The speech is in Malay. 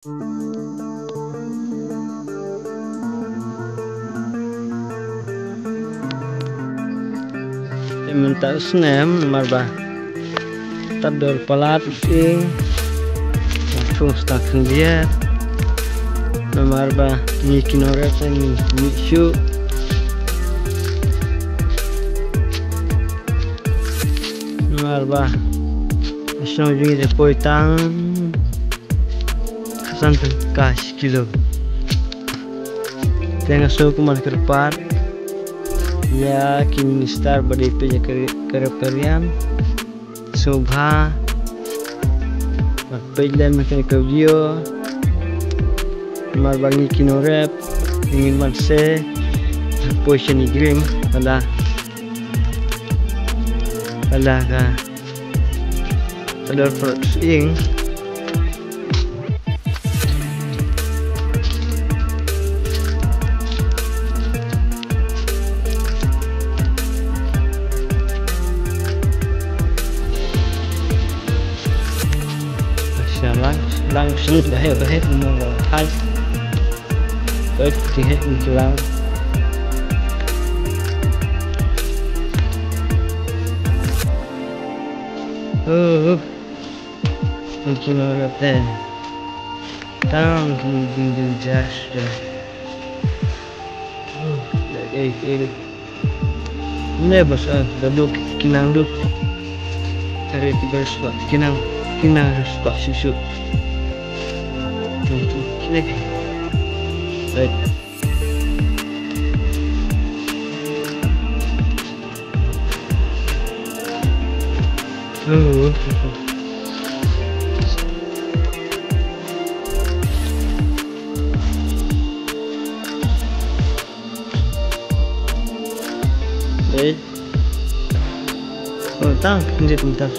Minta snem marba tador palat ing langsung stakan dia marba ni kinore ni mishu marba asno jungi de poitang santan cash kilo tenga so kuman kerpat ya kini star badi pe kerap karian subha pejlen mekanik video mar bangi kinorep ingin manse position igrim ala ka ador product ing langsung dah hebat nomor hal terlihat menjelang mungkin orang teh tang tinggi jas ini bahasa duduk kinang duduk cari tiga spot kinang spot susu ini baik baik tang ini tentang